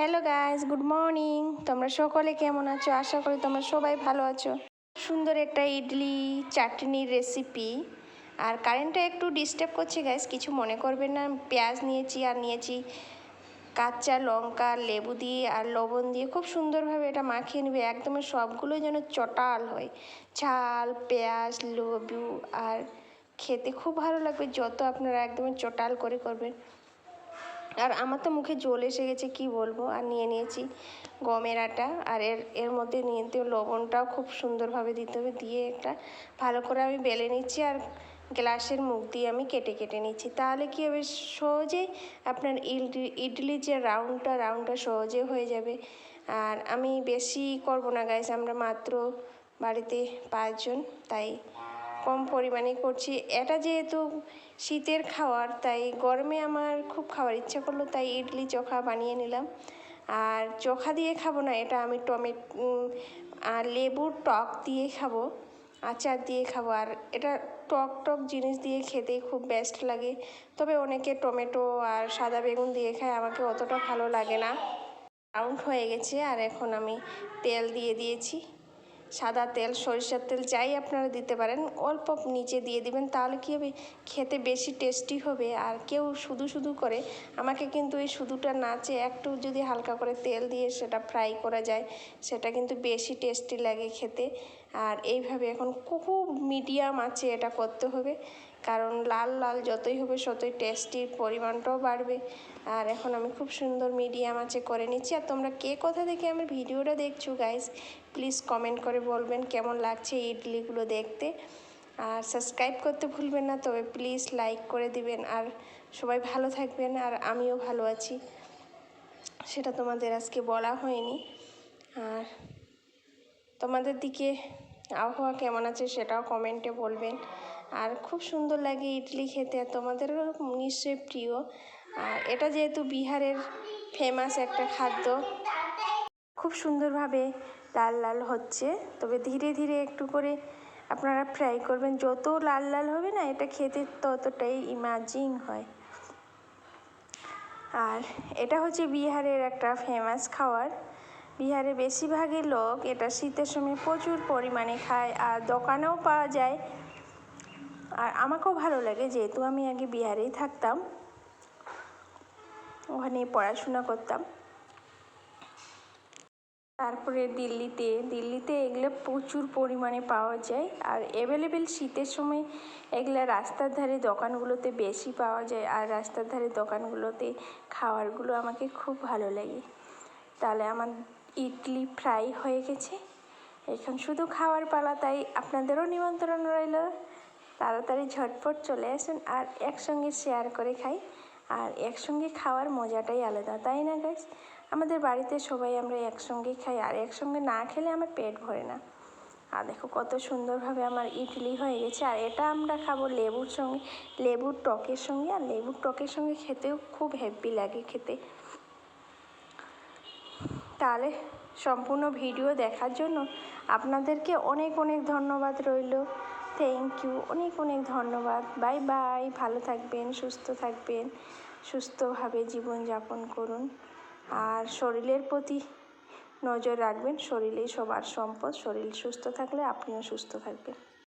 Hello guys, good morning. তোমরা সকলে কেমন আছো? আশা করি তোমরা সবাই ভালো আছো। সুন্দর একটা ইডলি চাটনির রেসিপি। আর কারেন্টটা একটু ডিস্টার্ব করছে গাইস, কিছু মনে করবেন না। পেঁয়াজ নিয়েছি আর নিয়েছি কাঁচা লঙ্কা, লেবু দিয়ে আর লবণ দিয়ে খুব সুন্দরভাবে এটা মাখিয়ে নেবে, একদম সবগুলো যেন চটাল হয়। ঝাল, পেঁয়াজ, লেবু আর খেতে খুব ভালো লাগবে যত আপনারা একদম চটাল করে করবেন। আর আমার তো মুখে জল এসে গেছে, কি বলবো। আর নিয়ে নিয়েছি গমের আটা, আর এর মধ্যে নিয়ে লবণটাও খুব সুন্দরভাবে দিতে হবে, দিয়ে একটা ভালো করে আমি বেলে নিচ্ছি। আর গ্লাসের মুখ দিয়ে আমি কেটে কেটে নিচ্ছি, তাহলে কী হবে, সহজেই আপনার ইডলি যে রাউন্ডটা সহজে হয়ে যাবে। আর আমি বেশি করব না গাইস, আমরা মাত্র বাড়িতে 5 জন, তাই কম পরিমাণে করছি। এটা যেহেতু শীতের খাবার, তাই গরমে আমার খুব খাওয়ার ইচ্ছা করলো, তাই ইডলি চোখা বানিয়ে নিলাম। আর চোখা দিয়ে খাবো না, এটা আমি আর লেবুর টক দিয়ে খাবো, আচার দিয়ে খাবো। আর এটা টক জিনিস দিয়ে খেতে খুব বেস্ট লাগে। তবে অনেকে টমেটো আর সাদা বেগুন দিয়ে খায়, আমাকে অতটা ভালো লাগে না। রাউন্ড হয়ে গেছে, আর এখন আমি তেল দিয়ে দিয়েছি, সাদা তেল, সরিষার তেল যাই আপনারা দিতে পারেন, অল্প নিচে দিয়ে দিবেন, তাহলে কী হবে, খেতে বেশি টেস্টি হবে। আর কেউ শুধু করে, আমাকে কিন্তু এই শুধুটা না চেয়ে একটু যদি হালকা করে তেল দিয়ে সেটা ফ্রাই করা যায়, সেটা কিন্তু বেশি টেস্টি লাগে খেতে। আর এইভাবে এখন খুব মিডিয়াম আছে এটা করতে হবে, কারণ লাল লাল যতই হবে ততই টেস্টির পরিমাণটাও বাড়বে। আর এখন আমি খুব সুন্দর মিডিয়াম আছে করে নিচ্ছি। আর তোমরা কে কোথা থেকে আমার ভিডিওটা দেখছো গাইস, প্লিজ কমেন্ট করে বলবেন কেমন লাগছে ইডলিগুলো দেখতে। আর সাবস্ক্রাইব করতে ভুলবেন না, তবে প্লিজ লাইক করে দিবেন। আর সবাই ভালো থাকবেন, আর আমিও ভালো আছি, সেটা তোমাদের আজকে বলা হয়নি। আর তোমাদের দিকে আবহাওয়া কেমন আছে সেটাও কমেন্টে বলবেন। আর খুব সুন্দর লাগে ইডলি খেতে, আর তোমাদেরও নিশ্চয়ই প্রিয়। আর এটা যেহেতু বিহারের ফেমাস একটা খাদ্য, খুব সুন্দরভাবে লাল লাল হচ্ছে, তবে ধীরে ধীরে একটু করে আপনারা ফ্রাই করবেন। যত লাল লাল হবে না, এটা খেতে ততটাই ইমাজিং হয়। আর এটা হচ্ছে বিহারের একটা ফেমাস খাবার। বিহারে বেশিরভাগই লোক এটা শীতের সময় প্রচুর পরিমাণে খায়, আর দোকানেও পাওয়া যায়। আর আমাকেও ভালো লাগে, যেহেতু আমি আগে বিহারেই থাকতাম, ওখানে পড়াশোনা করতাম। তারপরে দিল্লিতে এগুলো প্রচুর পরিমাণে পাওয়া যায়, আর অ্যাভেলেবেল শীতের সময় এগুলো রাস্তার ধারে দোকানগুলোতে বেশি পাওয়া যায়। আর রাস্তার ধারে দোকানগুলোতে খাবারগুলো আমাকে খুব ভালো লাগে। তাহলে আমার ইডলি ফ্রাই হয়ে গেছে, এখন শুধু খাওয়ার পালা, তাই আপনাদেরও নিমন্ত্রণ রইল, তাড়াতাড়ি ঝটপট চলে আসুন আর একসঙ্গে শেয়ার করে খাই। আর একসঙ্গে খাওয়ার মজাটাই আলাদা, তাই না গাইস? আমাদের বাড়িতে সবাই আমরা একসঙ্গেই খাই, আর একসঙ্গে না খেলে আমার পেট ভরে না। আর দেখো কত সুন্দরভাবে আমার ইডলি হয়ে গেছে। আর এটা আমরা খাবো লেবুর সঙ্গে, লেবুর টকের সঙ্গে। আর লেবুর টকের সঙ্গে খেতেও খুব হ্যাপি লাগে খেতে। তাহলে সম্পূর্ণ ভিডিও দেখার জন্য আপনাদেরকে অনেক অনেক ধন্যবাদ রইল। থ্যাংক ইউ, অনেক অনেক ধন্যবাদ। বাই বাই, ভালো থাকবেন, সুস্থ থাকবেন, সুস্থভাবে জীবনযাপন করুন। আর শরীরের প্রতি নজর রাখবেন, শরীরেই সবার সম্পদ। শরীর সুস্থ থাকলে আপনিও সুস্থ থাকবেন।